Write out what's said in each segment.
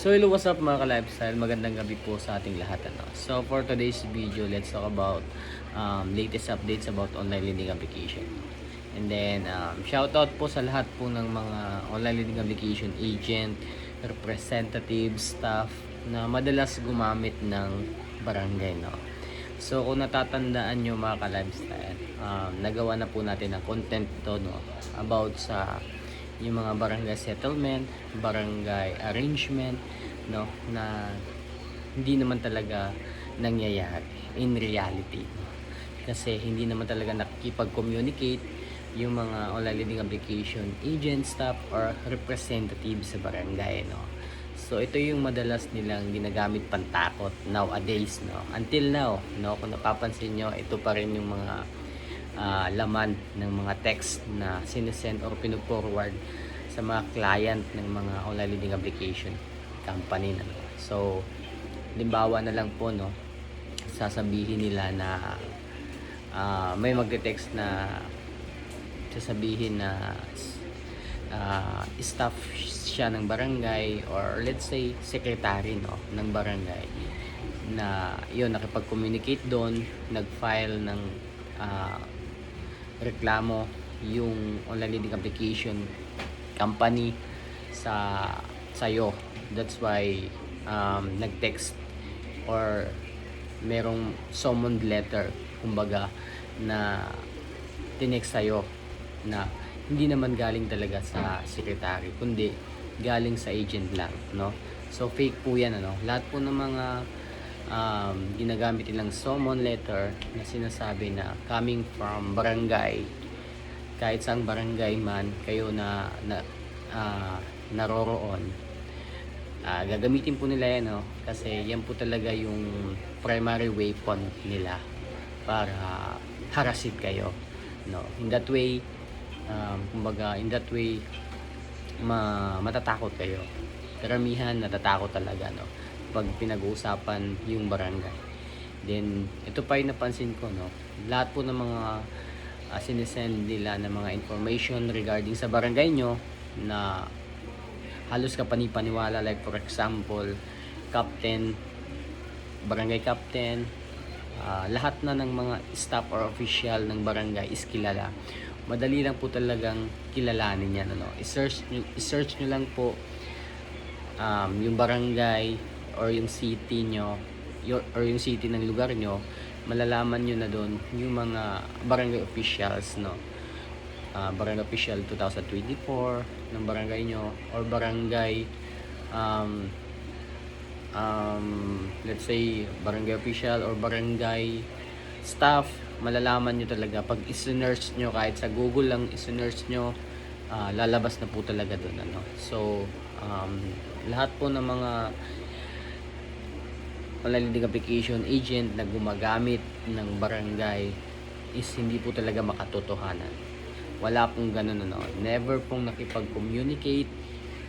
So hello, what's up mga ka-lifestyle? Magandang gabi po sa ating lahat. So for today's video, let's talk about latest updates about online lending application. And then shoutout po sa lahat po ng mga online lending application agent, representative, staff na madalas gumamit ng barangay. So kung natatandaan nyo mga ka-lifestyle, nagawa na po natin ng content to about sa yung mga barangay settlement, barangay arrangement, na hindi naman talaga nangyayari in reality. Kasi hindi naman talaga nakikipag-communicate yung mga online lending application agent, staff, or representative sa barangay, So ito yung madalas nilang ginagamit pantakot nowadays, Until now, kung napapansin nyo, ito pa rin yung mga laman ng mga text na sinesend or pinu-forward sa mga client ng mga online lending application company. So, limbawa na lang po, sasabihin nila na may magte-text na sasabihin na staff siya ng barangay or let's say secretary ng barangay na yun nakipag-communicate doon, nag-file ng reklamo yung online lending application company sa sayo. That's why nag-text or merong summoned letter kumbaga na tinext sayo na hindi naman galing talaga sa secretary kundi galing sa agent lang, So fake po yan, lahat po ng mga ginagamit nilang summon letter na sinasabi na coming from barangay, kahit saang barangay man kayo na naroroon, gagamitin po nila yan, kasi yan po talaga yung primary weapon nila para harassing kayo, in that way, kumbaga in that way matatakot kayo. Karamihan natatakot talaga, pag pinag-uusapan yung barangay. Then ito pa yung napansin ko, lahat po ng mga sinesend nila ng mga information regarding sa barangay nyo na halos kapanipaniwala, like for example captain, barangay captain, lahat na ng mga staff or official ng barangay is kilala. Madali lang po talagang kilalanin yan, i-search nyo lang po yung barangay or yung city nyo or yung city ng lugar nyo, malalaman nyo na doon yung mga barangay officials, barangay official 2024 ng barangay nyo or barangay let's say barangay official or barangay staff. Malalaman nyo talaga pag i-search nyo, kahit sa Google lang i-search nyo, lalabas na po talaga doon, So lahat po ng mga online lending application agent na gumagamit ng barangay is hindi po talaga makatotohanan. Wala pong ganun, Never pong nakipag-communicate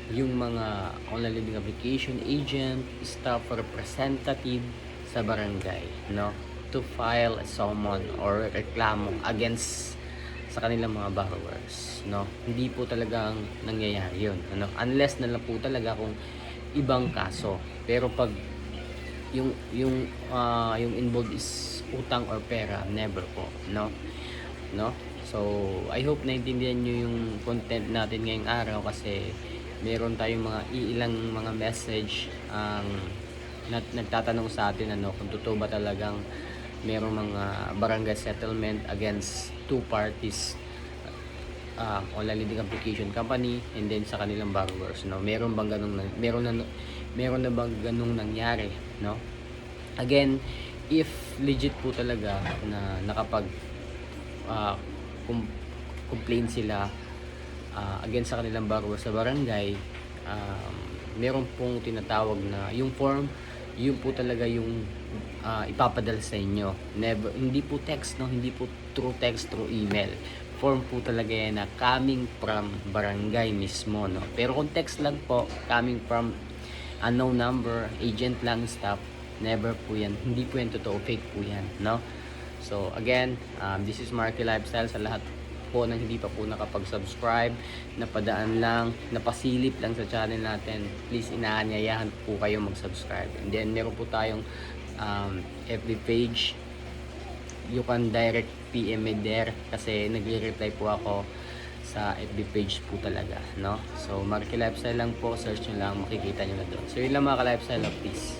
yung mga online lending application agent, staff, representative sa barangay, to file a summon or reklamo against sa kanilang mga borrowers, Hindi po talagang nangyayari yun, Unless na lang po talaga kung ibang kaso. Pero pag yung involved is utang or pera, never po, So I hope naintindihan nyo yung content natin ngayong araw, kasi meron tayong mga ilang mga message nagtatanong sa atin, kung totoo ba talagang merong mga barangay settlement against two parties, online lending application company and then sa kanilang borrowers, meron bang ganung meron na bang ganung nangyari, Again, if legit po talaga na nakapag complain sila against sa kanilang borrowers sa barangay, meron pong tinatawag na yung form, yun po talaga yung ipapadala sa inyo. Never, hindi po text, hindi po through text, through email. Form po talaga yan na coming from barangay mismo, Pero kung text lang po, coming from unknown number, agent lang, staff, never po yan. Hindi po yan totoo, fake po yan, So again, this is Marky Lifestyle. Sa lahat po na hindi pa po nakapag-subscribe, napadaan lang, napasilip lang sa channel natin, please inaanyayahan po kayo mag-subscribe. And then meron po tayong FB page. You can direct PM me there kasi nagre-reply po ako sa FB page po talaga, no? So Marky Lifestyle lang po, search nyo lang, makikita nyo na doon. So yun lang mga ka-lifestyle, please